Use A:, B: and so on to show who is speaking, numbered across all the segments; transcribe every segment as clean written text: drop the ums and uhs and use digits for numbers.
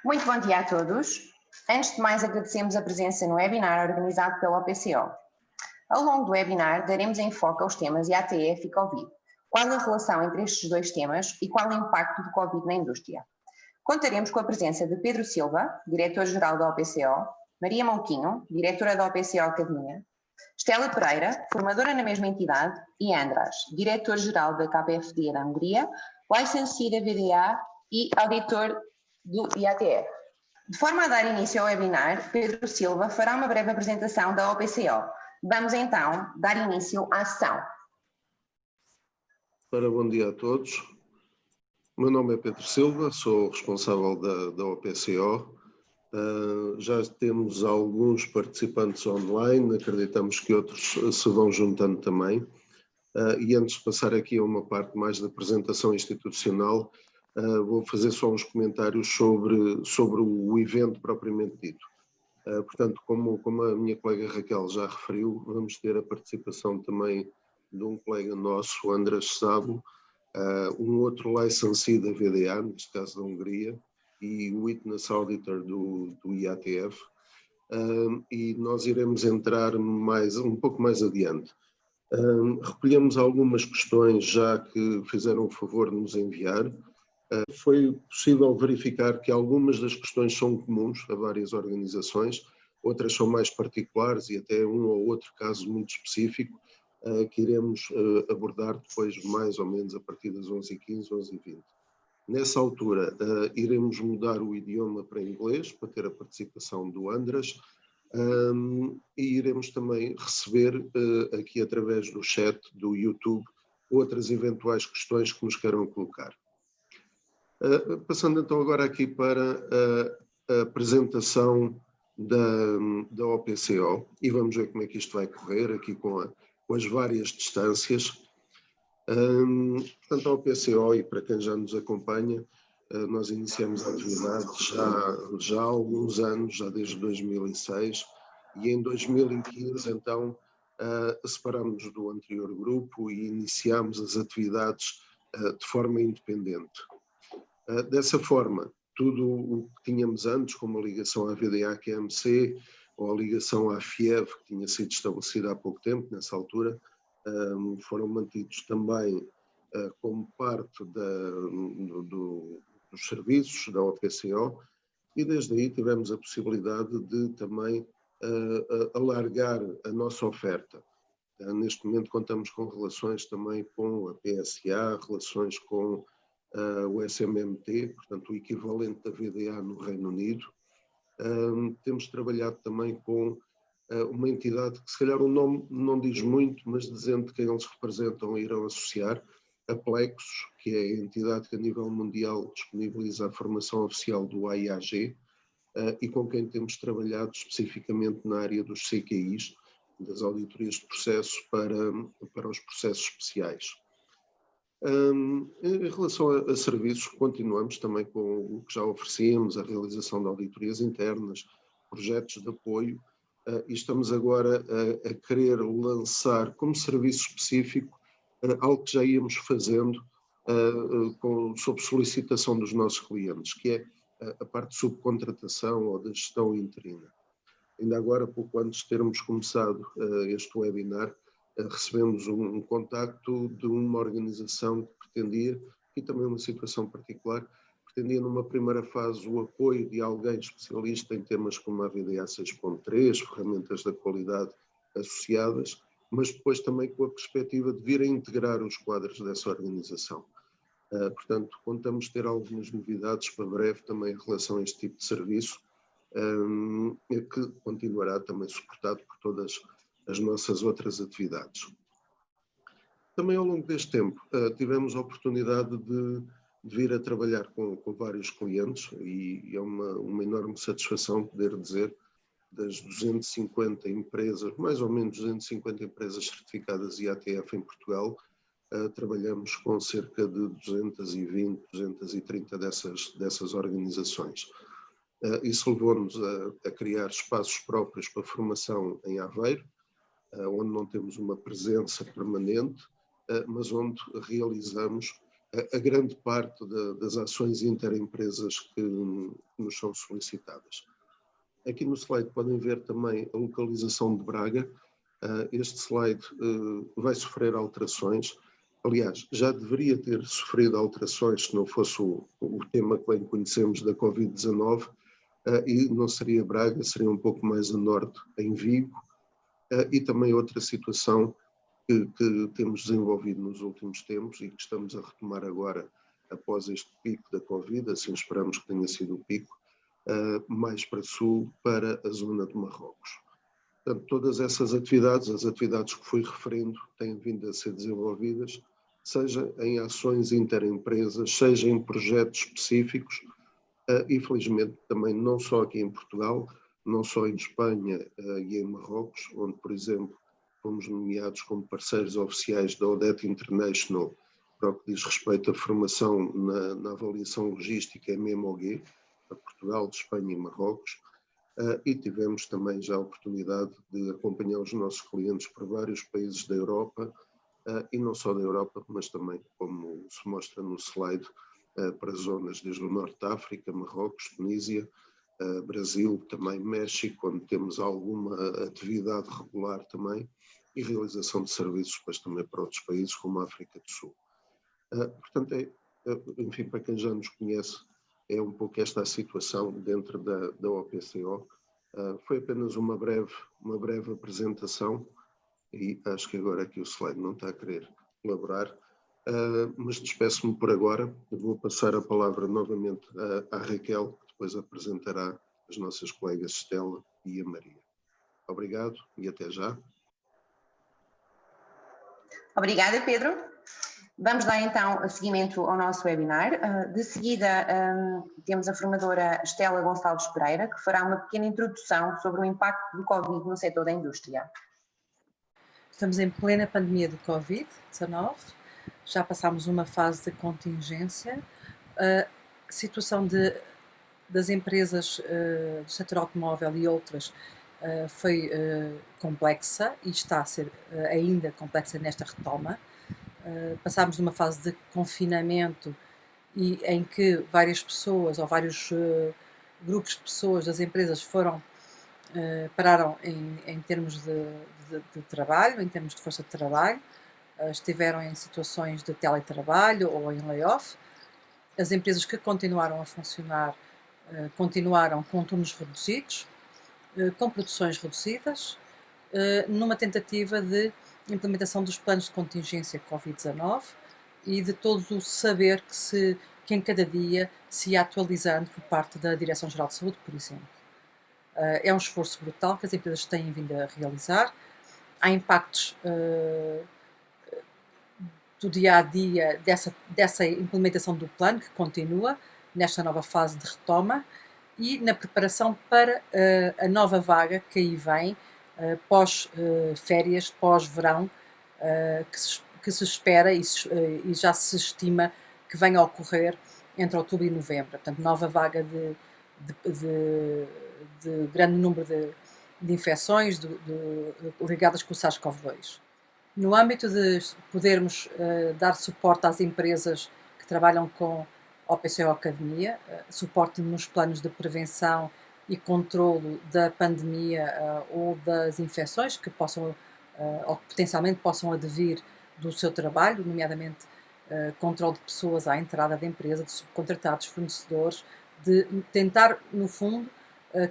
A: Muito bom dia a todos. Antes de mais, agradecemos a presença no webinar organizado pela OPCO. Ao longo do webinar, daremos enfoque aos temas IATF e Covid. Qual a relação entre estes dois temas e qual o impacto do Covid na indústria? Contaremos com a presença de Pedro Silva, diretor-geral da OPCO, Maria Monquinho, diretora da OPCO Academia, Estela Pereira, formadora na mesma entidade, e András, diretor-geral da KPFD da Hungria, licensee da VDA e auditor do IATF. De forma a dar início ao webinar, Pedro Silva fará uma breve apresentação da OPCO. Vamos então dar início à sessão.
B: Bom dia a todos. O meu nome é Pedro Silva, sou responsável da OPCO. Já temos alguns participantes online, acreditamos que outros se vão juntando também. E antes de passar aqui a uma parte mais da apresentação institucional, vou fazer só uns comentários sobre o evento propriamente dito. Portanto, como a minha colega Raquel já referiu, vamos ter a participação também de um colega nosso, o András Szabo, um outro licensee da VDA, neste caso da Hungria, e o Witness Auditor do IATF, e nós iremos entrar um pouco mais adiante. Recolhemos algumas questões já que fizeram o favor de nos enviar. Foi possível verificar que algumas das questões são comuns a várias organizações, outras são mais particulares e até um ou outro caso muito específico que iremos abordar depois mais ou menos a partir das 11h15, 11h20. Nessa altura iremos mudar o idioma para inglês para ter a participação do András e iremos também receber aqui através do chat do YouTube outras eventuais questões que nos queiram colocar. Passando então agora aqui para a apresentação da OPCO e vamos ver como é que isto vai correr aqui com as várias distâncias. Portanto, a OPCO, e para quem já nos acompanha, nós iniciamos a atividade já há alguns anos, já desde 2006, e em 2015 então separámos-nos do anterior grupo e iniciámos as atividades de forma independente. Dessa forma, tudo o que tínhamos antes, como a ligação à VDA-QMC ou a ligação à FIEV, que tinha sido estabelecida há pouco tempo, nessa altura, foram mantidos também como parte dos serviços da OPCO e desde aí tivemos a possibilidade de também alargar a nossa oferta. Neste momento contamos com relações também com a PSA, relações com o SMMT, portanto o equivalente da VDA no Reino Unido. Temos trabalhado também com uma entidade que se calhar o nome não diz muito, mas dizendo quem eles representam irão associar, a Plexus, que é a entidade que a nível mundial disponibiliza a formação oficial do AIAG e com quem temos trabalhado especificamente na área dos CQIs, das auditorias de processo para os processos especiais. Em relação a serviços, continuamos também com o que já oferecíamos, a realização de auditorias internas, projetos de apoio, e estamos agora a querer lançar como serviço específico algo que já íamos fazendo sob solicitação dos nossos clientes, que é a parte de subcontratação ou da gestão interina. Ainda agora, pouco antes de termos começado este webinar, recebemos um contacto de uma organização que pretendia, e também uma situação particular, pretendia numa primeira fase o apoio de alguém especialista em temas como a VDA 6.3, ferramentas da qualidade associadas, mas depois também com a perspectiva de vir a integrar os quadros dessa organização. Portanto, contamos ter algumas novidades para breve também em relação a este tipo de serviço, que continuará também suportado por todas as nossas outras atividades. Também ao longo deste tempo tivemos a oportunidade de vir a trabalhar com vários clientes e é uma enorme satisfação poder dizer das 250 empresas, mais ou menos 250 empresas certificadas IATF em Portugal, trabalhamos com cerca de 220, 230 dessas organizações. Isso levou-nos a criar espaços próprios para formação em Aveiro, onde não temos uma presença permanente, mas onde realizamos a grande parte das ações interempresas que nos são solicitadas. Aqui no slide podem ver também a localização de Braga. Este slide vai sofrer alterações. Aliás, já deveria ter sofrido alterações se não fosse o tema que bem conhecemos da Covid-19, e não seria Braga, seria um pouco mais a norte, em Vigo, e também outra situação que temos desenvolvido nos últimos tempos e que estamos a retomar agora após este pico da Covid, assim esperamos que tenha sido o pico, mais para sul, para a zona de Marrocos. Portanto, todas essas atividades, as atividades que fui referindo, têm vindo a ser desenvolvidas, seja em ações interempresas, seja em projetos específicos, e felizmente também não só aqui em Portugal, não só em Espanha e em Marrocos, onde, por exemplo, fomos nomeados como parceiros oficiais da ODET International para o que diz respeito à formação na avaliação logística MMOG, para Portugal, Espanha e Marrocos, e tivemos também já a oportunidade de acompanhar os nossos clientes por vários países da Europa, e não só da Europa, mas também, como se mostra no slide, para zonas desde o Norte da África, Marrocos, Tunísia, Brasil, também México, onde temos alguma atividade regular também, e realização de serviços depois também para outros países, como a África do Sul. Portanto, enfim, para quem já nos conhece, é um pouco esta a situação dentro da OPCO. Foi apenas uma breve apresentação, e acho que agora aqui o slide não está a querer elaborar, mas despeço-me por agora. Vou passar a palavra novamente à Raquel, que depois apresentará as nossas colegas Estela e a Maria. Obrigado e até já.
A: Obrigada, Pedro. Vamos dar então seguimento ao nosso webinar. De seguida, temos a formadora Estela Gonçalves Pereira, que fará uma pequena introdução sobre o impacto do Covid no setor da indústria.
C: Estamos em plena pandemia do Covid-19, já passámos uma fase de contingência. A situação das empresas do setor automóvel e outras foi complexa e está a ser ainda complexa nesta retoma. Passámos de uma fase de confinamento e em que várias pessoas ou vários grupos de pessoas das empresas pararam em termos de trabalho, em termos de força de trabalho, estiveram em situações de teletrabalho ou em layoff. As empresas que continuaram a funcionar continuaram com turnos reduzidos, com produções reduzidas, numa tentativa de implementação dos planos de contingência Covid-19 e de todo o saber que em cada dia se ia atualizando por parte da Direção-Geral de Saúde, por exemplo. É um esforço brutal que as empresas têm vindo a realizar. Há impactos do dia-a-dia dessa implementação do plano, que continua nesta nova fase de retoma, e na preparação para a nova vaga que aí vem, pós-férias, pós-verão, que se espera e já se estima que venha a ocorrer entre outubro e novembro. Portanto, nova vaga de grande número de infecções ligadas com o SARS-CoV-2. No âmbito de podermos dar suporte às empresas que trabalham com OPCO Academia, suporte nos planos de prevenção e controlo da pandemia ou das infecções que possam ou que potencialmente possam advir do seu trabalho, nomeadamente controle de pessoas à entrada da empresa, de subcontratados, fornecedores, de tentar, no fundo,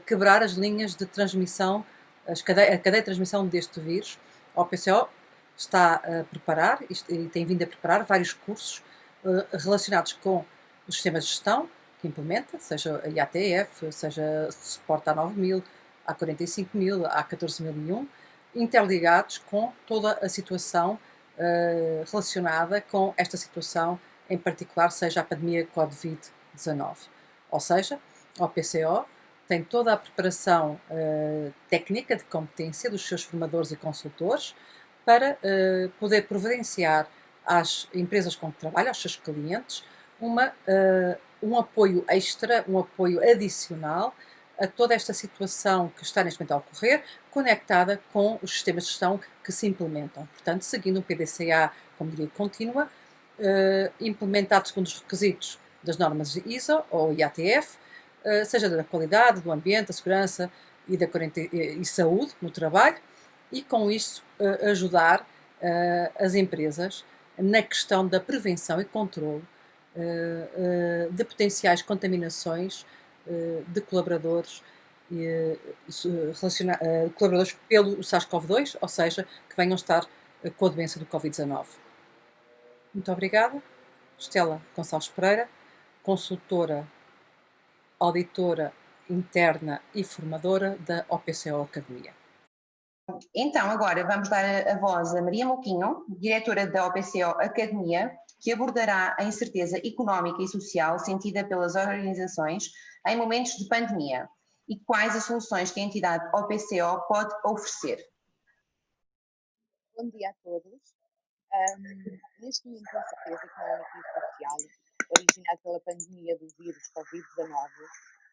C: quebrar as linhas de transmissão, a cadeia de transmissão deste vírus. A OPCO está a preparar e tem vindo a preparar vários cursos relacionados com os sistemas de gestão que implementa, seja a IATF, seja suporte A9000, A45000, A14001, interligados com toda a situação relacionada com esta situação, em particular, seja a pandemia Covid-19. Ou seja, a OPCO tem toda a preparação técnica de competência dos seus formadores e consultores para poder providenciar às empresas com que trabalha, aos seus clientes, um apoio extra, um apoio adicional a toda esta situação que está neste momento a ocorrer, conectada com os sistemas de gestão que se implementam. Portanto, seguindo um PDCA, como diria, contínua, implementado segundo os requisitos das normas ISO ou IATF, seja da qualidade, do ambiente, da segurança e saúde no trabalho, e com isso ajudar as empresas na questão da prevenção e controle de potenciais contaminações de colaboradores, colaboradores pelo SARS-CoV-2, ou seja, que venham estar com a doença do Covid-19. Muito obrigada. Estela Gonçalves Pereira, consultora, auditora interna e formadora da OPCO Academia.
A: Então, agora vamos dar a voz a Maria Mouquinho, diretora da OPCO Academia, que abordará a incerteza económica e social sentida pelas organizações em momentos de pandemia e quais as soluções que a entidade OPCO pode oferecer.
D: Bom dia a todos. Neste momento de incerteza económica e social, originado pela pandemia do vírus Covid-19,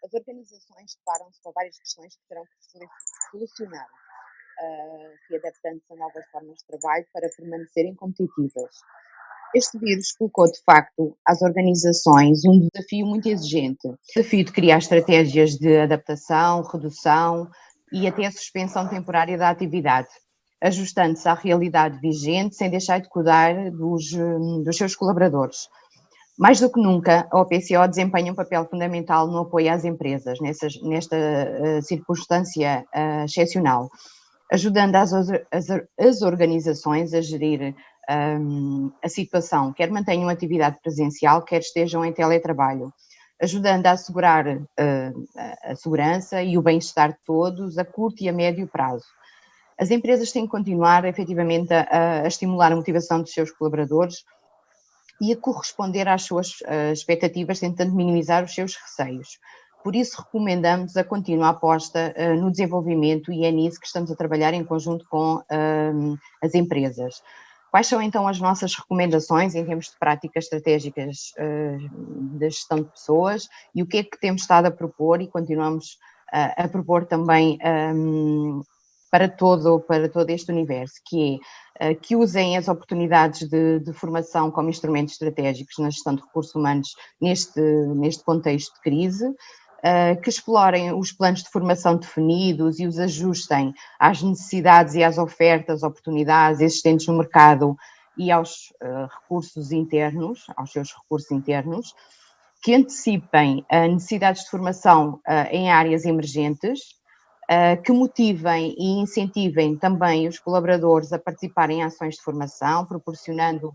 D: as organizações deparam-se com várias questões que terão que ser solucionadas, se adaptando-se a novas formas de trabalho para permanecerem competitivas. Este vírus colocou, de facto, às organizações um desafio muito exigente. O desafio de criar estratégias de adaptação, redução e até a suspensão temporária da atividade, ajustando-se à realidade vigente sem deixar de cuidar dos seus colaboradores. Mais do que nunca, a OPCO desempenha um papel fundamental no apoio às empresas, nesta circunstância excepcional, ajudando as organizações a gerir a situação, quer mantenham atividade presencial, quer estejam em teletrabalho, ajudando a assegurar a segurança e o bem-estar de todos a curto e a médio prazo. As empresas têm que continuar, efetivamente, a estimular a motivação dos seus colaboradores e a corresponder às suas expectativas, tentando minimizar os seus receios. Por isso, recomendamos a contínua aposta no desenvolvimento e é nisso que estamos a trabalhar em conjunto com as empresas. Quais são, então, as nossas recomendações em termos de práticas estratégicas da gestão de pessoas e o que é que temos estado a propor e continuamos a propor também para todo este universo, que é que usem as oportunidades de formação como instrumentos estratégicos na gestão de recursos humanos neste contexto de crise, que explorem os planos de formação definidos e os ajustem às necessidades e às ofertas, oportunidades existentes no mercado e aos recursos internos, aos seus recursos internos, que antecipem necessidades de formação em áreas emergentes, que motivem e incentivem também os colaboradores a participarem em ações de formação, proporcionando,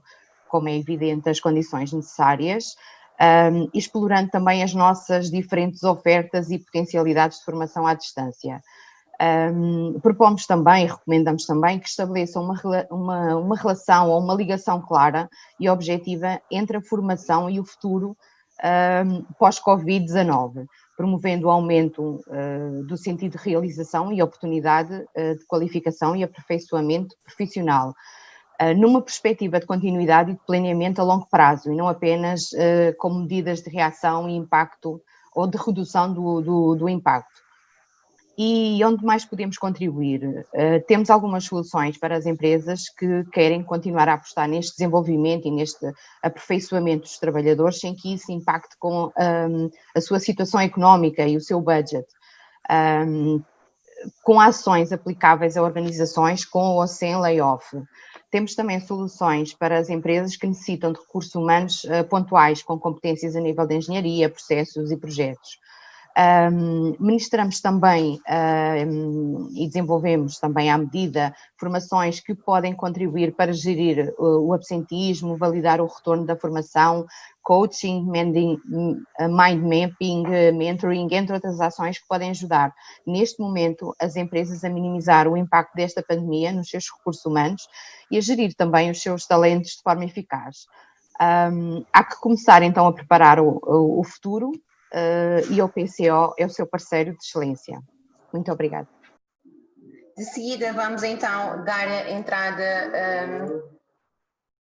D: como é evidente, as condições necessárias, explorando também as nossas diferentes ofertas e potencialidades de formação à distância. Propomos também, recomendamos também que estabeleçam uma relação ou uma ligação clara e objetiva entre a formação e o futuro pós-Covid-19, promovendo o aumento do sentido de realização e oportunidade de qualificação e aperfeiçoamento profissional, numa perspectiva de continuidade e de planeamento a longo prazo, e não apenas como medidas de reação e impacto ou de redução do impacto. E onde mais podemos contribuir? Temos algumas soluções para as empresas que querem continuar a apostar neste desenvolvimento e neste aperfeiçoamento dos trabalhadores sem que isso impacte com a sua situação económica e o seu budget. Com ações aplicáveis a organizações com ou sem layoff. Temos também soluções para as empresas que necessitam de recursos humanos pontuais com competências a nível de engenharia, processos e projetos. Ministramos também e desenvolvemos também à medida formações que podem contribuir para gerir o absentismo, validar o retorno da formação, coaching, mind mapping, mentoring, entre outras ações que podem ajudar neste momento as empresas a minimizar o impacto desta pandemia nos seus recursos humanos e a gerir também os seus talentos de forma eficaz. Há que começar então a preparar o futuro e o PCO é o seu parceiro de excelência. Muito obrigada.
A: De seguida vamos então dar a entrada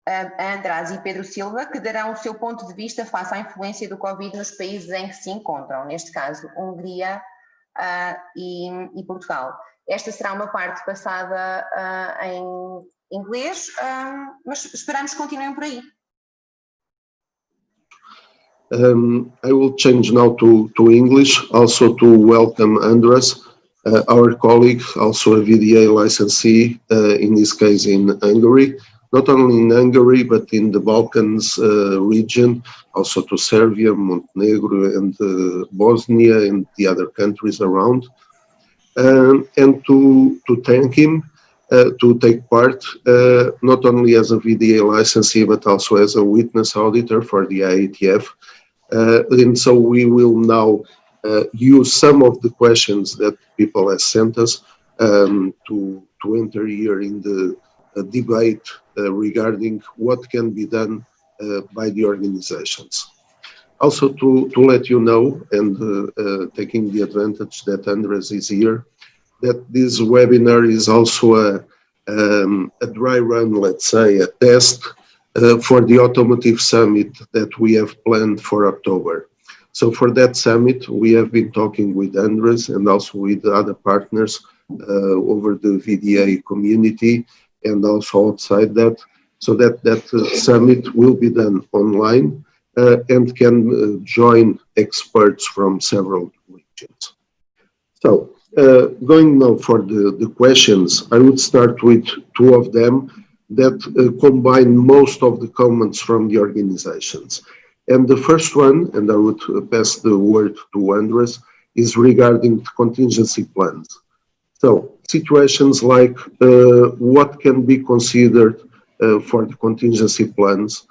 A: a András e Pedro Silva, que darão o seu ponto de vista face à influência do Covid nos países em que se encontram, neste caso Hungria e Portugal. Esta será uma parte passada em inglês, mas esperamos que continuem por aí.
B: I will change now to English, also to welcome Andres, our colleague, also a VDA licensee, in this case in Hungary, not only in Hungary, but in the Balkans region, also to Serbia, Montenegro, and Bosnia, and the other countries around. And to thank him to take part, not only as a VDA licensee, but also as a witness auditor for the IATF. And so we will now use some of the questions that people have sent us to enter here in the debate regarding what can be done by the organizations. Also to let you know, and taking the advantage that Andres is here, that this webinar is also a dry run, let's say, a test for the Automotive Summit that we have planned for October. So for that summit, we have been talking with Andres and also with other partners over the VDA community and also outside that, so that summit will be done online and can join experts from several regions. So going now for the questions, I would start with two of them that combine most of the comments from the organizations. And the first one, and I would pass the word to Andres, is regarding contingency plans. So situations like what can be considered for the contingency plans,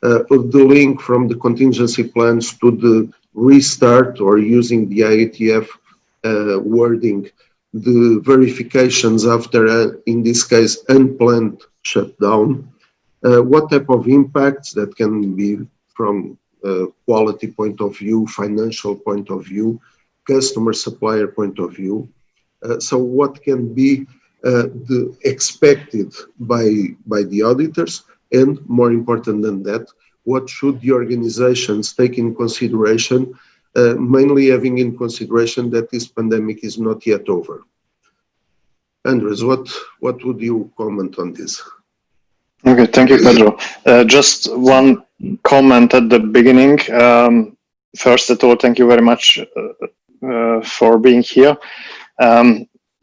B: the link from the contingency plans to the restart, or using the IATF wording, the verifications after, in this case, unplanned shutdown, what type of impacts that can be from quality point of view, financial point of view, customer supplier point of view. So what can be the expected by the auditors, and more important than that, what should the organizations take in consideration, mainly having in consideration that this pandemic is not yet over. Andres, what would you comment on this?
E: Okay, thank you, Pedro. Just one comment at the beginning. First of all, thank you very much for being here.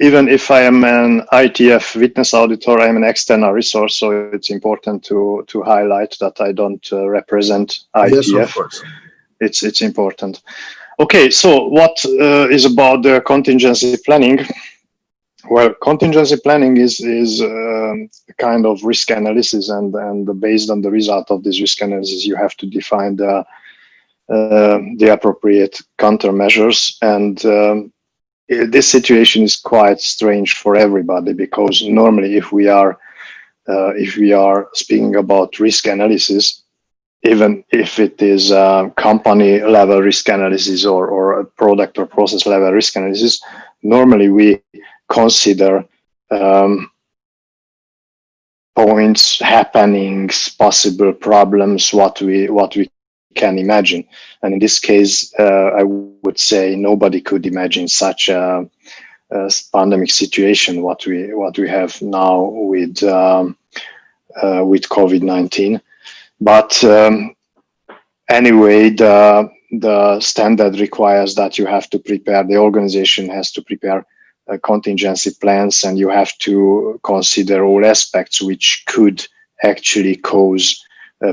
E: Even if I am an IATF witness auditor, I am an external resource, so it's important to highlight that I don't represent IATF.
B: Yes, of course.
E: It's important. Okay, so what is about the contingency planning? Well, contingency planning is a kind of risk analysis, and based on the result of this risk analysis, you have to define the appropriate countermeasures. And this situation is quite strange for everybody, because normally, if we are speaking about risk analysis, even if it is company level risk analysis or a product or process level risk analysis, normally we consider points, happenings, possible problems, what we can imagine. And in this case, I would say nobody could imagine such a pandemic situation what we have now with COVID-19. But anyway, the standard requires that you have to prepare, the organization has to prepare contingency plans, and you have to consider all aspects which could actually cause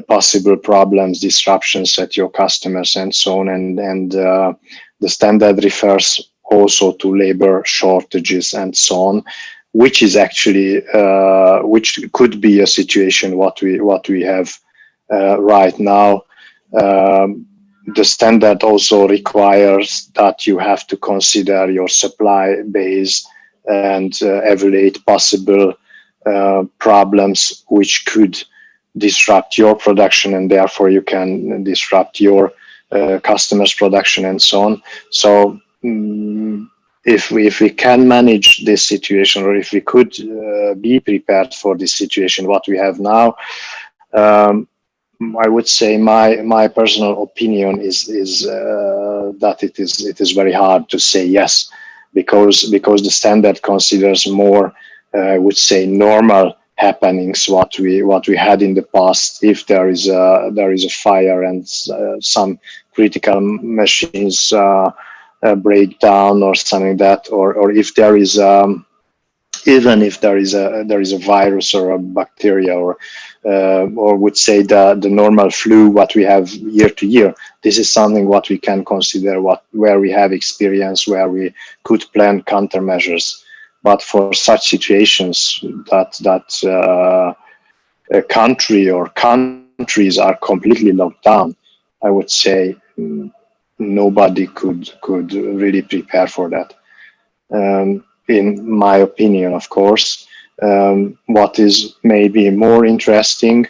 E: possible problems, disruptions at your customers, and so on. And the standard refers also to labor shortages and so on, which is actually which could be a situation what we have right now. The standard also requires that you have to consider your supply base and evaluate possible problems which could disrupt your production, and therefore you can disrupt your customers' production and so on. So if we can manage this situation, or if we could be prepared for this situation, what we have now, I would say my personal opinion is that it is very hard to say yes, because the standard considers more, I would say, normal happenings what we had in the past. If there is a fire and some critical machines break down or something like that, or if there is even if there is a virus or a bacteria or would say the normal flu what we have year to year, this is something what we can consider where we have experience, where we could plan countermeasures. But for such situations that a country or countries are completely locked down, I would say nobody could really prepare for that. In my opinion, of course, what is maybe more interesting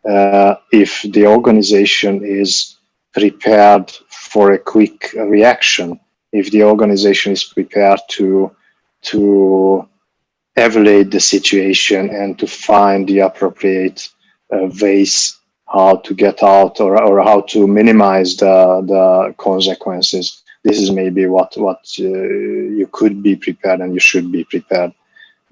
E: if the organization is prepared for a quick reaction, if the organization is prepared to evaluate the situation and to find the appropriate ways how to get out or how to minimize the consequences. This is maybe what you could be prepared and you should be prepared,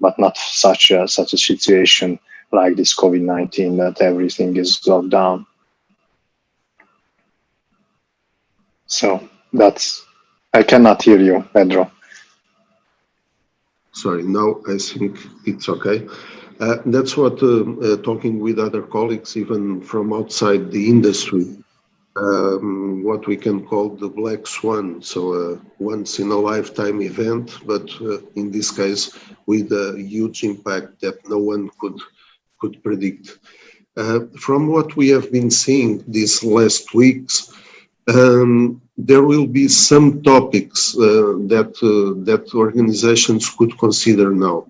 E: but not such a situation like this COVID-19 that everything is locked down. So I cannot hear you, Pedro.
B: Sorry, now I think it's okay. That's what talking with other colleagues, even from outside the industry, what we can call the black swan. So once in a lifetime event, but in this case with a huge impact that no one could predict. From what we have been seeing these last weeks, there will be some topics that organizations could consider now.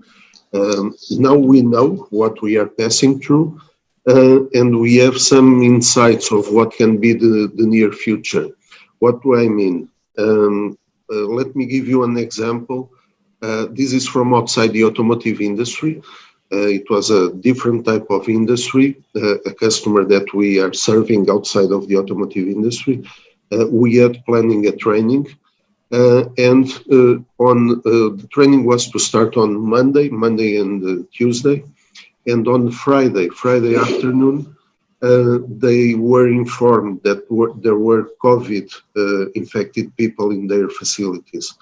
B: Now we know what we are passing through, and we have some insights of what can be the near future. What do I mean? Let me give you an example. This is from outside the automotive industry. It was a different type of industry, a customer that we are serving outside of the automotive industry. We had planning a training, and the training was to start on Monday and Tuesday. And on Friday afternoon, they were informed that there were COVID infected people in their facilities.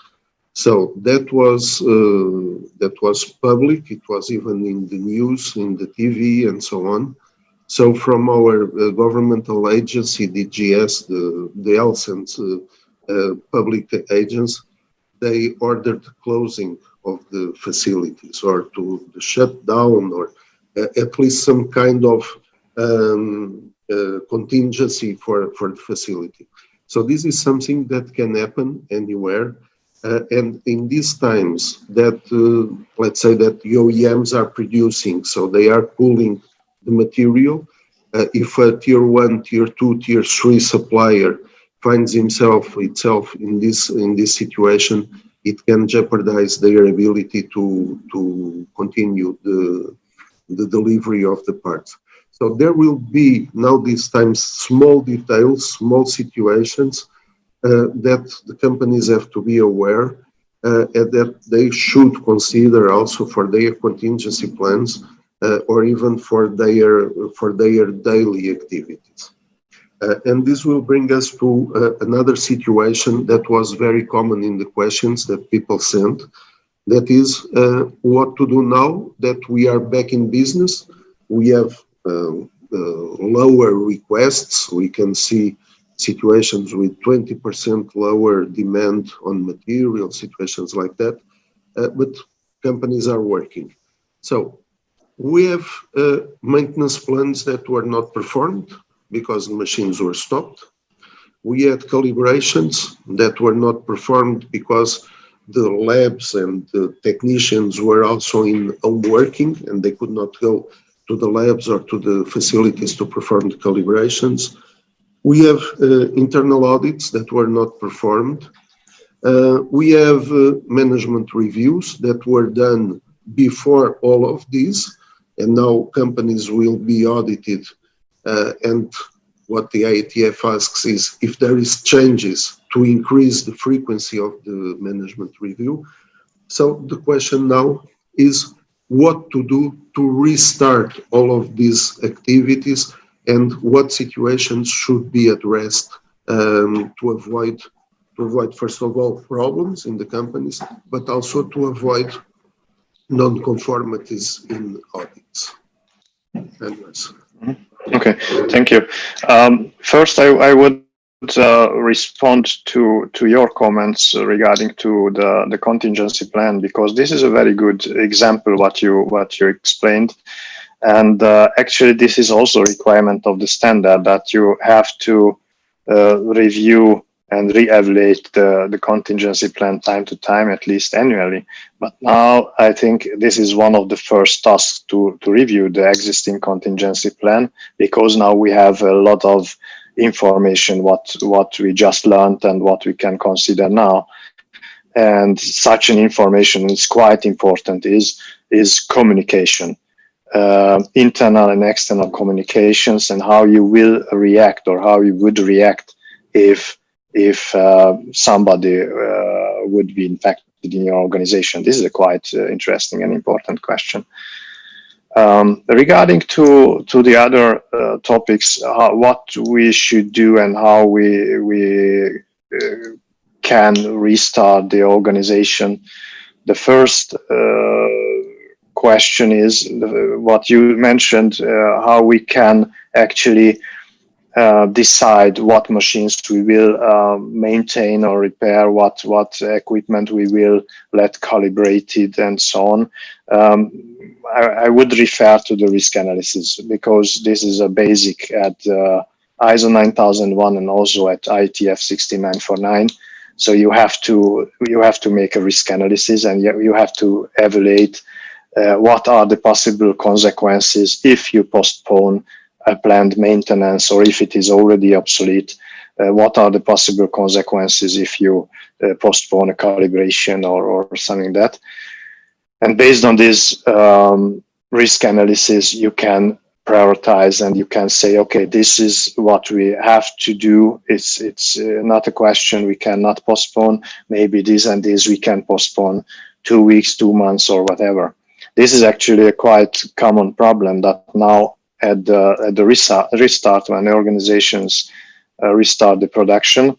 B: So that was public. It was even in the news, in the TV, and so on. So from our governmental agency, DGS, the health and public agents, they ordered the closing of the facilities or to shut down or at least some kind of contingency for the facility. So this is something that can happen anywhere. And in these times that, let's say that the OEMs are producing, so they are pooling the material. If a tier 1, tier 2, tier 3 supplier finds itself in this situation, it can jeopardize their ability to continue the delivery of the parts. So there will be now these times small details, small situations that the companies have to be aware and that they should consider also for their contingency plans or even for their daily activities. And this will bring us to another situation that was very common in the questions that people sent. That is what to do now that we are back in business. We have lower requests. We can see situations with 20% lower demand on material, situations like that, but companies are working. So we have maintenance plans that were not performed because the machines were stopped. We had calibrations that were not performed because the labs and the technicians were also in home working and they could not go to the labs or to the facilities to perform the calibrations. We have internal audits that were not performed. We have management reviews that were done before all of these, and now companies will be audited. And what the IATF asks is if there is changes to increase the frequency of the management review. So the question now is, what to do to restart all of these activities and what situations should be addressed to avoid, first of all, problems in the companies, but also to avoid non-conformities in audits. Anyways.
E: Okay, thank you. First, I would respond to your comments regarding to the contingency plan, because this is a very good example what you explained, and actually this is also a requirement of the standard that you have to review and re-evaluate the contingency plan time to time, at least annually. But now I think this is one of the first tasks to review the existing contingency plan, because now we have a lot of information what we just learned and what we can consider now. And such an information is quite important is communication, internal and external communications, and how you will react or how you would react if somebody would be infected in your organization. This is a quite interesting and important question. Regarding to the other topics, what we should do and how we can restart the organization. The first question is what you mentioned, how we can actually decide what machines we will maintain or repair, what equipment we will let calibrated and so on. I would refer to the risk analysis, because this is a basic at ISO 9001 and also at IETF 16949. So you have to make a risk analysis, and you have to evaluate what are the possible consequences if you postpone a planned maintenance, or if it is already obsolete. What are the possible consequences if you postpone a calibration or something like that? And based on this risk analysis, you can prioritize and you can say, okay, this is what we have to do. It's not a question we cannot postpone. Maybe this and this we can postpone 2 weeks, 2 months, or whatever. This is actually a quite common problem that now at the restart, when the organizations restart the production,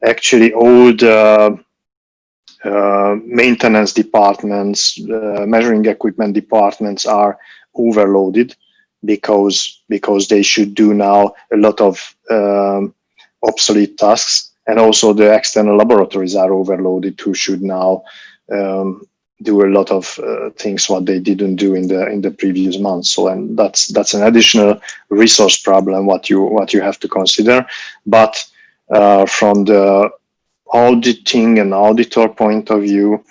E: actually all the maintenance departments, measuring equipment departments are overloaded, because they should do now a lot of obsolete tasks, and also the external laboratories are overloaded, who should now do a lot of things what they didn't do in the previous months. So, and that's an additional resource problem what you have to consider. But from the auditing and auditor point of view,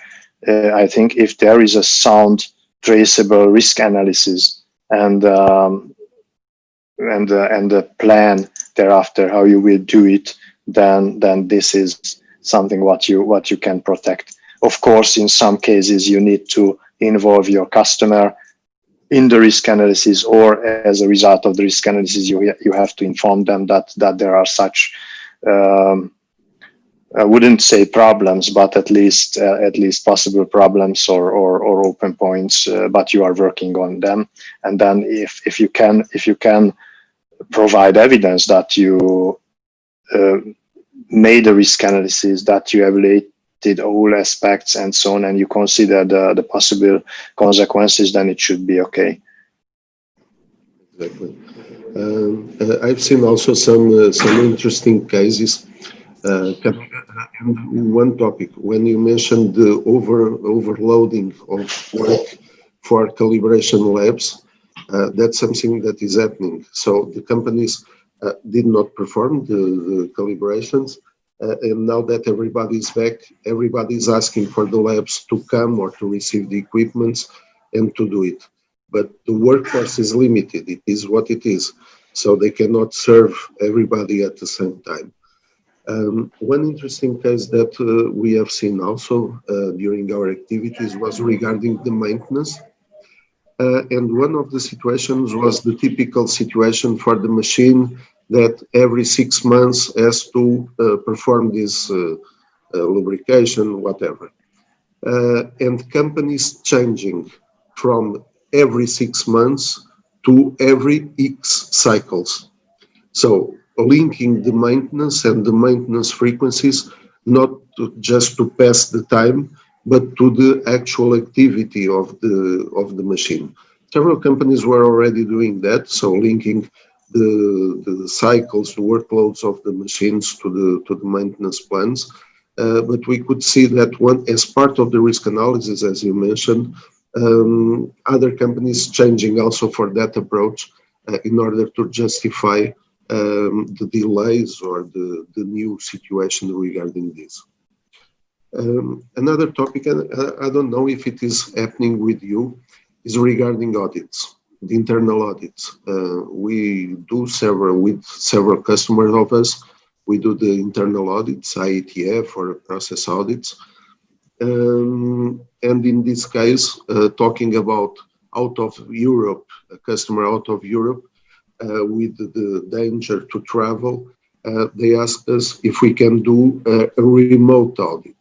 E: I think if there is a sound, traceable risk analysis and the plan thereafter how you will do it, then this is something what you can protect. Of course, in some cases you need to involve your customer in the risk analysis, or as a result of the risk analysis, you have to inform them that there are such I wouldn't say problems, but at least possible problems or open points, but you are working on them. And then if you can provide evidence that you made a risk analysis, that you evaluated all aspects and so on, and you consider the possible consequences, then it should be okay.
B: Exactly. I've seen also some interesting cases. One topic, when you mentioned the overloading of work for calibration labs, that's something that is happening. So the companies did not perform the calibrations, and now that everybody's back, everybody's asking for the labs to come or to receive the equipments and to do it. But the workforce is limited. It is what it is. So they cannot serve everybody at the same time. One interesting case that we have seen also during our activities was regarding the maintenance. And one of the situations was the typical situation for the machine that every 6 months has to perform this lubrication, whatever. And companies changing from every 6 months to every X cycles. So linking the maintenance and the maintenance frequencies, not just to pass the time, but to the actual activity of the machine. Several companies were already doing that, so linking the cycles, the workloads of the machines to the maintenance plans. But we could see that as part of the risk analysis, as you mentioned, other companies changing also for that approach in order to justify the delays or the new situation regarding this. Another topic, and I don't know if it is happening with you, is regarding audits, the internal audits. We do with several customers of us, we do the internal audits, IETF or process audits. And in this case, talking about out of Europe, a customer out of Europe, with the danger to travel, they asked us if we can do a remote audit.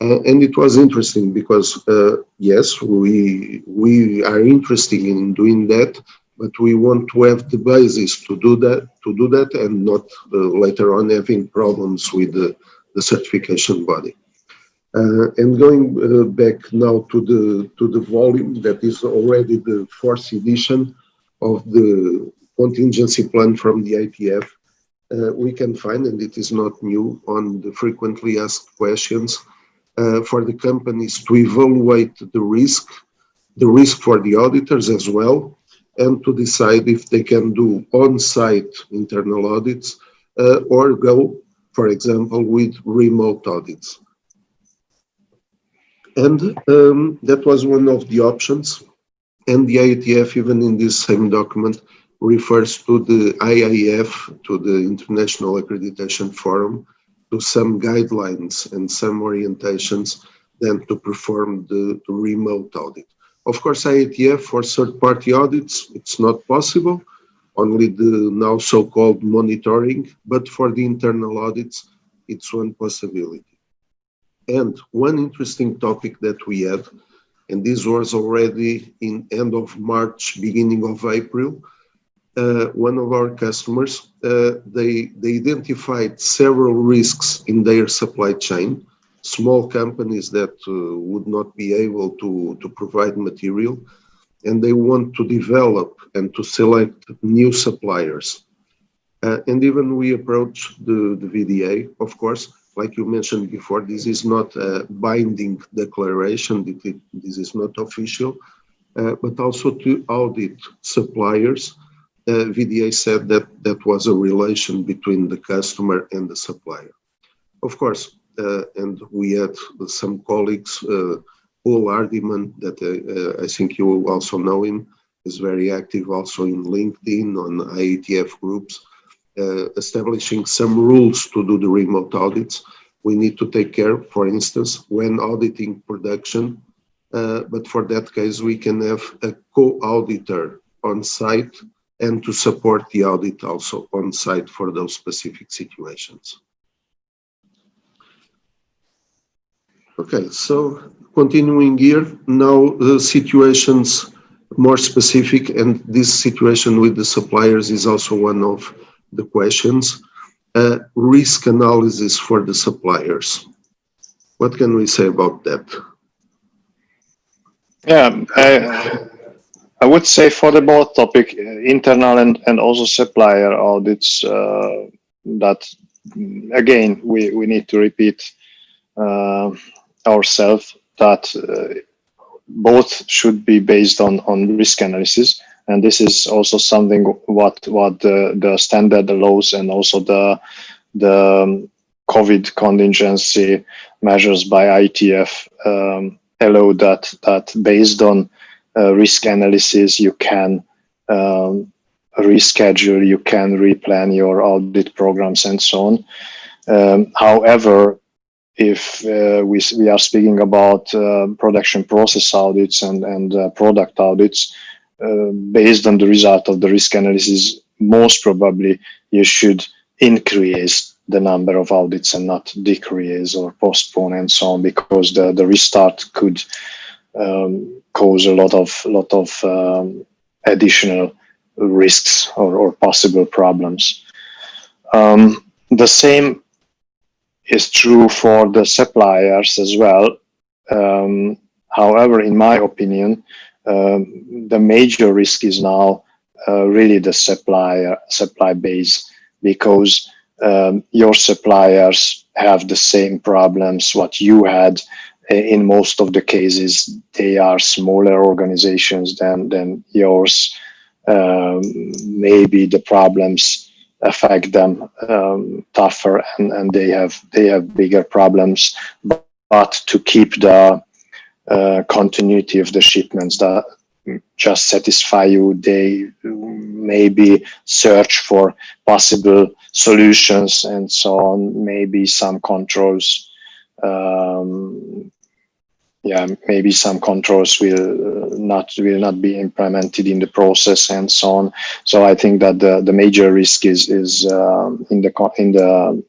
B: And it was interesting because, yes, we are interested in doing that, but we want to have the basis to do that and not later on having problems with the certification body. And going back now to the volume, that is already the 4th edition of the contingency plan from the IETF, we can find, and it is not new, on the frequently asked questions, for the companies to evaluate the risk for the auditors as well, and to decide if they can do on-site internal audits or go, for example, with remote audits. And that was one of the options. And the IETF, even in this same document, refers to the IAF, to the International Accreditation Forum, to some guidelines and some orientations then to perform the remote audit. Of course, IETF for third-party audits, it's not possible, only the now so-called monitoring, but for the internal audits, it's one possibility. And one interesting topic that we had, and this was already in end of March, beginning of April, one of our customers, they identified several risks in their supply chain, small companies that would not be able to provide material, and they want to develop and to select new suppliers. And even we approached the VDA, of course, like you mentioned before, this is not a binding declaration, this is not official, but also to audit suppliers. VDA said that that was a relation between the customer and the supplier. Of course, and we had some colleagues, Paul Hardiman, that I think you also know him, is very active also in LinkedIn, on IETF groups, establishing some rules to do the remote audits. We need to take care, for instance, when auditing production, but for that case, we can have a co-auditor on site and to support the audit also on site for those specific situations. Okay, so continuing here, now the situations more specific, and this situation with the suppliers is also one of the questions. Risk analysis for the suppliers. What can we say about that?
E: Yeah, I would say for the both topic, internal and also supplier audits, that again, we need to repeat ourselves that both should be based on risk analysis. And this is also something what the standard laws and also the COVID contingency measures by IETF allow that based on risk analysis, you can reschedule, you can replan your audit programs and so on. However, if we are speaking about production process audits and product audits, based on the result of the risk analysis, most probably you should increase the number of audits and not decrease or postpone and so on, because the restart could cause a lot of additional risks or possible problems. The same is true for the suppliers as well. However, in my opinion, the major risk is now really the supply base, because your suppliers have the same problems what you had. In most of the cases, they are smaller organizations than yours. Maybe the problems affect them tougher, and they have bigger problems. But to keep the continuity of the shipments that just satisfy you, they maybe search for possible solutions and so on. Maybe some controls. Maybe some controls will not be implemented in the process and so on. So I think that the major risk is in the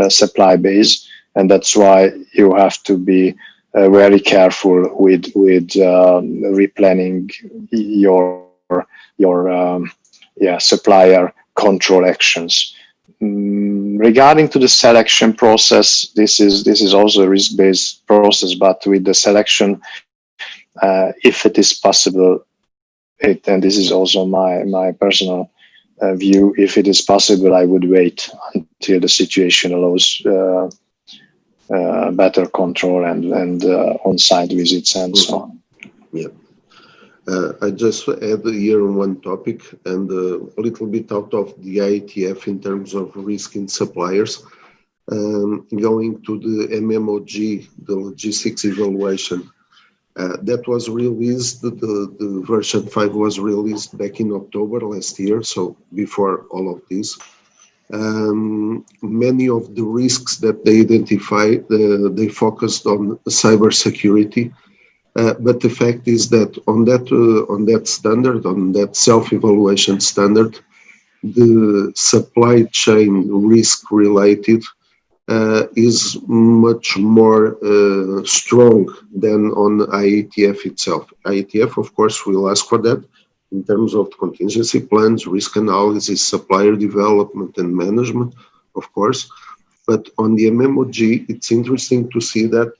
E: supply base, and that's why you have to be very careful with replanning your supplier control actions. Regarding to the selection process, this is also a risk-based process, but with the selection, if it is possible, and this is also my personal view, if it is possible, I would wait until the situation allows better control and on-site visits and so on.
B: Yeah. I just add here one topic, and a little bit out of the IATF in terms of risk in suppliers. Going to the MMOG, the logistics evaluation, that was released, the version 5 was released back in October last year, so before all of this. Many of the risks that they identified, they focused on cybersecurity. But the fact is that on that standard, on that self-evaluation standard, the supply chain risk related is much more strong than on IATF itself. IATF, of course, will ask for that in terms of contingency plans, risk analysis, supplier development and management, of course. But on the MMOG, it's interesting to see that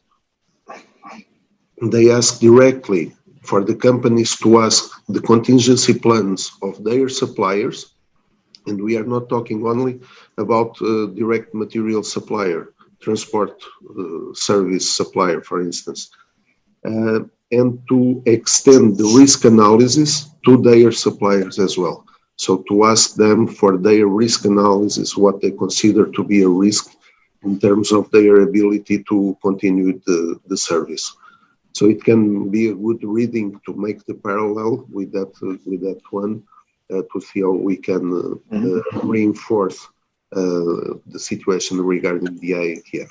B: they ask directly for the companies to ask the contingency plans of their suppliers. And we are not talking only about direct material supplier, transport service supplier, for instance, and to extend the risk analysis to their suppliers as well. So to ask them for their risk analysis, what they consider to be a risk in terms of their ability to continue the service. So it can be a good reading to make the parallel with that one, to see how we can reinforce the situation regarding the IATF.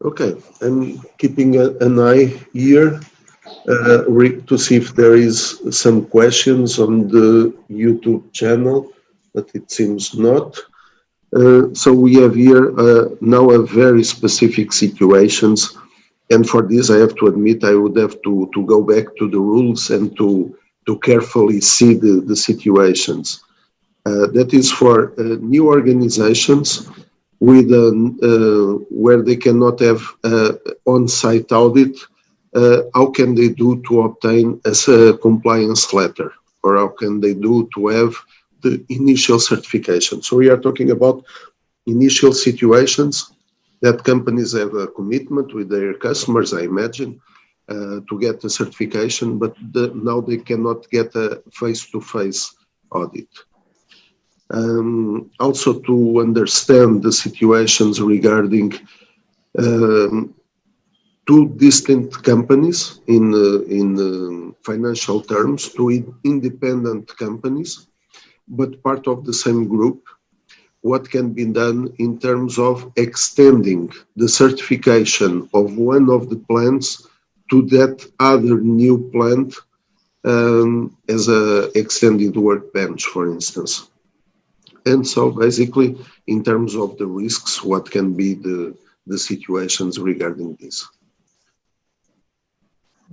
B: Okay, I'm keeping an eye here to see if there is some questions on the YouTube channel, but it seems not. So we have here now a very specific situations, and for this I have to admit I would have to go back to the rules and to carefully see the situations. That is for new organizations with where they cannot have on-site audit. How can they do to obtain a compliance letter, or how can they do to have the initial certification? So we are talking about initial situations that companies have a commitment with their customers, I imagine, to get the certification, but now they cannot get a face-to-face audit. Also to understand the situations regarding two distinct companies in financial terms, two independent companies, but part of the same group, what can be done in terms of extending the certification of one of the plants to that other new plant as a extended workbench, for instance. And so basically, in terms of the risks, what can be the situations regarding this?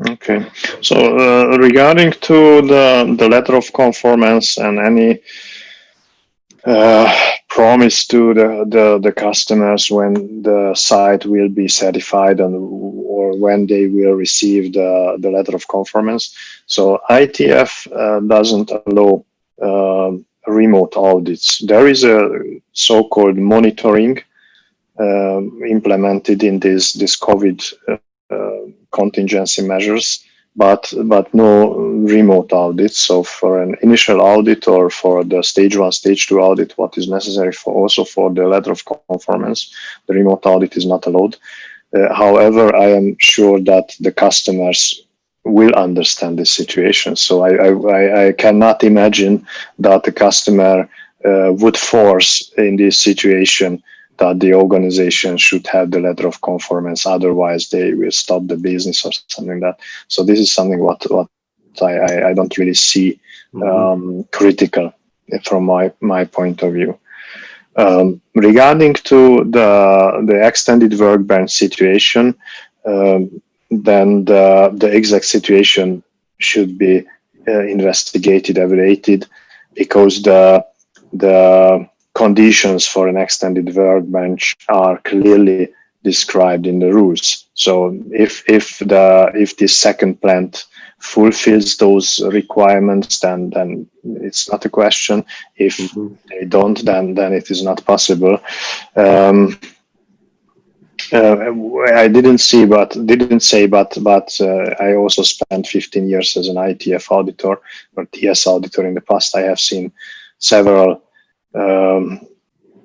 E: Okay. So regarding to the letter of conformance and any promise to the customers when the site will be certified or when they will receive the letter of conformance. So IETF doesn't allow remote audits. There is a so-called monitoring implemented in this COVID contingency measures, but no remote audits. So for an initial audit or for the stage 1, stage 2 audit, what is necessary for also for the letter of conformance, the remote audit is not allowed. However, I am sure that the customers will understand this situation. So I cannot imagine that the customer would force in this situation that the organization should have the letter of conformance, otherwise they will stop the business or something like that. So this is something what I don't really see critical from my point of view. Regarding to the extended workbench situation, then the exact situation should be investigated, evaluated, because the conditions for an extended workbench are clearly described in the rules. So if this second plant fulfills those requirements, then it's not a question. If they don't, then it is not possible. I didn't say, but I also spent 15 years as an IETF auditor or TS auditor in the past. I have seen several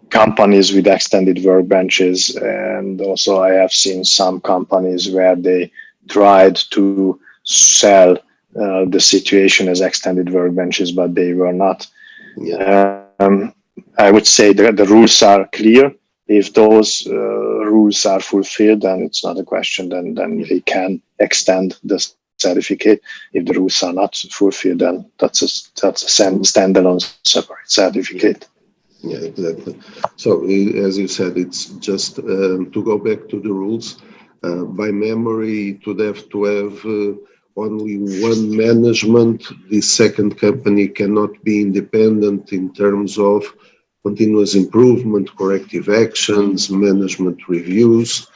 E: companies with extended workbenches, and also I have seen some companies where they tried to sell the situation as extended workbenches, but they were not. I would say that the rules are clear. If those rules are fulfilled, then it's not a question. Then they can extend the certificate. If the rules are not fulfilled, then that's a standalone separate certificate.
B: Yeah, exactly. So as you said, it's just to go back to the rules. By memory, it would have to have only one management. The second company cannot be independent in terms of continuous improvement, corrective actions, management reviews.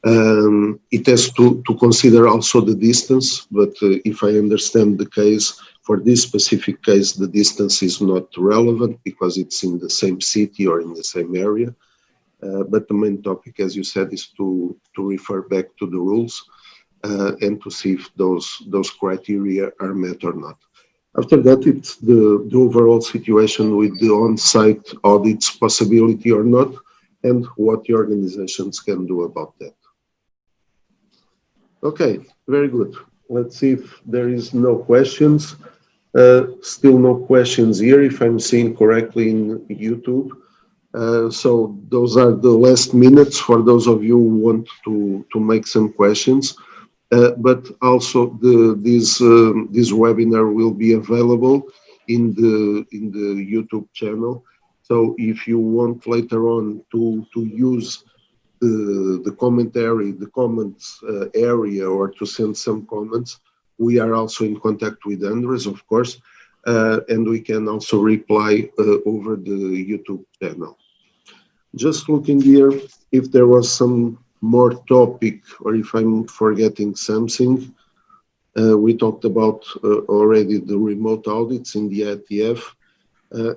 B: It has to consider also the distance, but if I understand the case, for this specific case, the distance is not relevant because it's in the same city or in the same area. But the main topic, as you said, is to refer back to the rules and to see if those criteria are met or not. After that, it's the overall situation with the on-site audits possibility or not, and what the organizations can do about that. Okay, very good. Let's see if there is no questions. Still no questions here, if I'm seeing correctly in YouTube. So those are the last minutes for those of you who want to make some questions. But also this webinar will be available in the YouTube channel. So if you want later on to use the commentary, the comments area, or to send some comments, we are also in contact with Andres, of course, and we can also reply over the YouTube channel. Just looking here, if there was some more topic or if I'm forgetting something. We talked about already the remote audits in the IETF,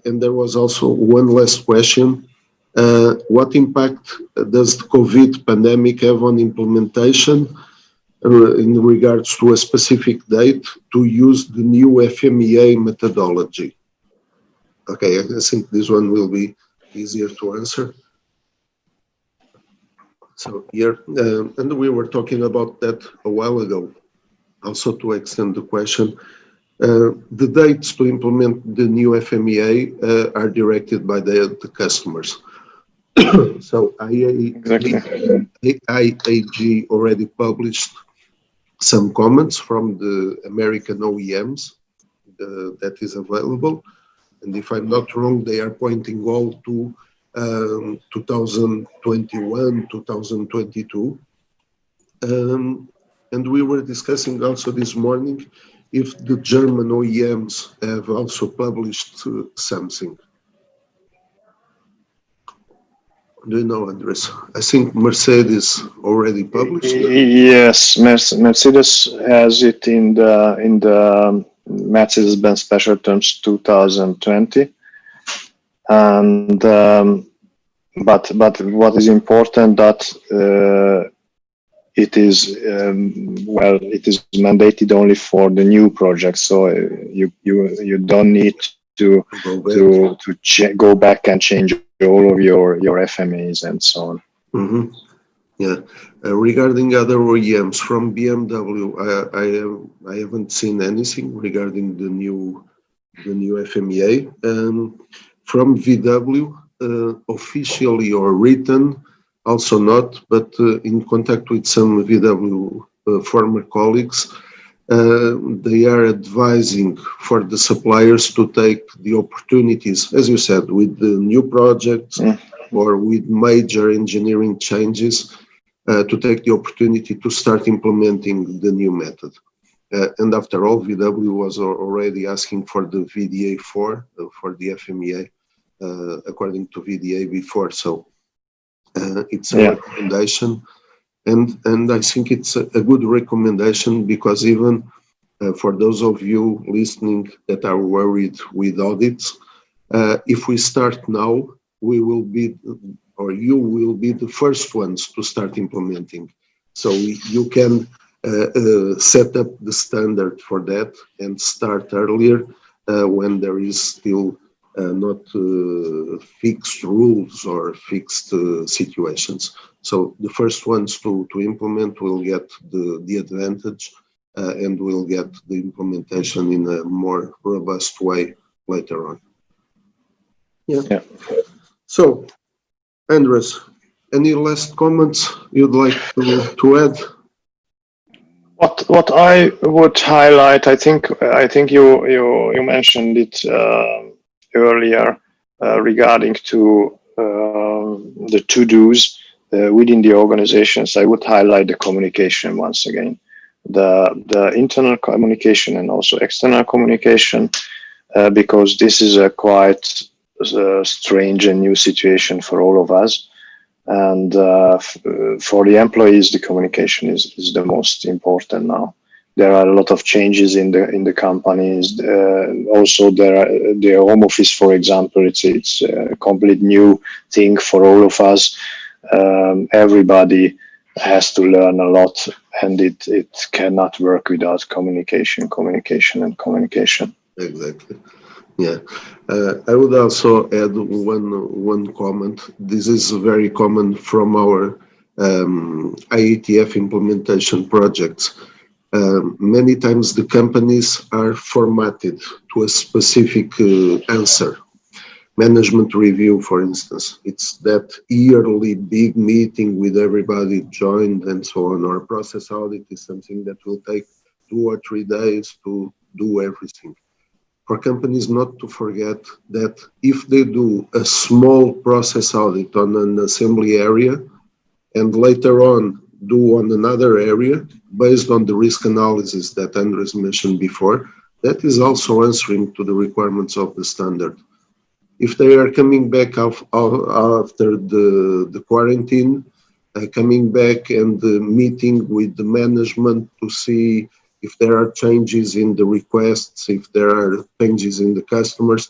B: and there was also one last question. What impact does the COVID pandemic have on implementation in regards to a specific date to use the new FMEA methodology? Okay, I think this one will be easier to answer. So here, and we were talking about that a while ago, also to extend the question. The dates to implement the new FMEA are directed by the customers. So IAG already published some comments from the American OEMs that is available. And if I'm not wrong, they are pointing all to 2021, 2022. And we were discussing also this morning if the German OEMs have also published something. Do you know, Andres? I think Mercedes already published it.
E: Yes, Mercedes has it in the Mercedes-Benz Special Terms 2020, and but what is important that it is it is mandated only for the new projects, so you don't need to go back and change all of your FMEs and so on.
B: Mm-hmm. Yeah. Regarding other OEMs from BMW, I haven't seen anything regarding the new FMEA. From VW, officially or written, also not, but in contact with some VW former colleagues, they are advising for the suppliers to take the opportunities, as you said, with the new projects or with major engineering changes, to take the opportunity to start implementing the new method. And after all, VW was already asking for the VDA 4 for the FMEA, according to VDA before. So it's a recommendation. And I think it's a good recommendation, because even for those of you listening that are worried with audits, if we start now, we will be, or you will be the first ones to start implementing. So you can set up the standard for that and start earlier when there is still not fixed rules or fixed situations. So the first ones to implement will get the advantage and will get the implementation in a more robust way later on. Yeah. So, Andres, any last comments you'd like to add?
E: What I would highlight, I think you mentioned it earlier regarding to the to-dos within the organizations. I would highlight the communication once again, the internal communication and also external communication, because this is a quite strange and new situation for all of us. And for the employees, the communication is the most important now. There are a lot of changes in the companies. Also, the home office, for example, it's a complete new thing for all of us. Everybody has to learn a lot, and it cannot work without communication.
B: Exactly. Yeah, I would also add one comment. This is very common from our IETF implementation projects. Many times the companies are formatted to a specific answer. Management review, for instance, it's that yearly big meeting with everybody joined and so on. Or process audit is something that will take 2 or 3 days to do everything. For companies not to forget that if they do a small process audit on an assembly area and later on do on another area based on the risk analysis that Andres mentioned before, that is also answering to the requirements of the standard. If they are coming back after the quarantine, coming back and meeting with the management to see if there are changes in the requests, if there are changes in the customers,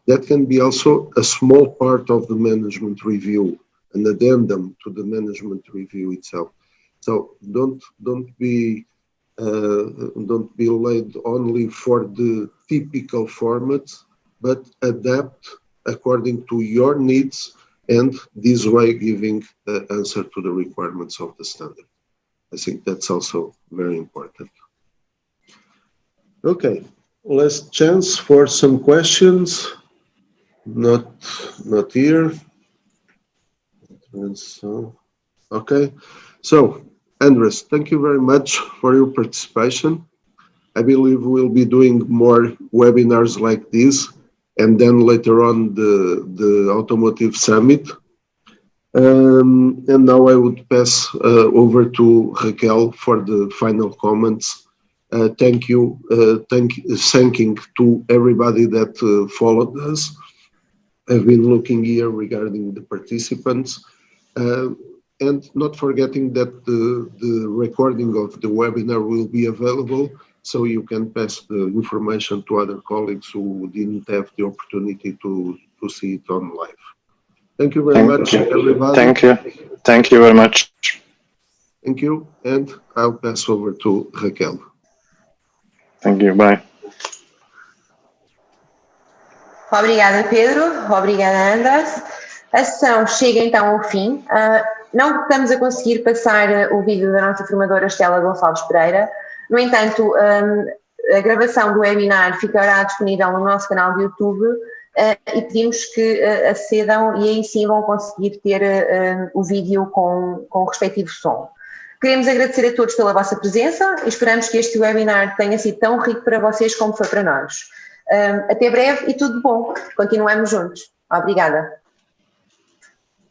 B: that can be also a small part of the management review, an addendum to the management review itself. So don't be laid only for the typical format, but adapt according to your needs, and this way giving the answer to the requirements of the standard. I think that's also very important. Okay, last chance for some questions. Not here. Okay, so Andres, thank you very much for your participation. I believe we'll be doing more webinars like this, and then later on the Automotive Summit. And now I would pass over to Raquel for the final comments. Thanking to everybody that followed us. I've been looking here regarding the participants, and not forgetting that the recording of the webinar will be available, so you can pass the information to other colleagues who didn't have the opportunity to see it on live. Thank you very much, everybody.
E: Thank you. Thank you very much.
B: Thank you, and I'll pass over to Raquel.
E: Thank you. Bye.
A: Obrigada, Pedro. Obrigada, Andras. A sessão chega então ao fim. Não estamos a conseguir passar o vídeo da nossa formadora Estela Gonçalves Pereira. No entanto, a gravação do webinar ficará disponível no nosso canal de YouTube e pedimos que acedam e aí sim vão conseguir ter o vídeo com o respectivo som. Queremos agradecer a todos pela vossa presença e esperamos que este webinar tenha sido tão rico para vocês como foi para nós. Até breve e tudo bom. Continuamos juntos. Obrigada.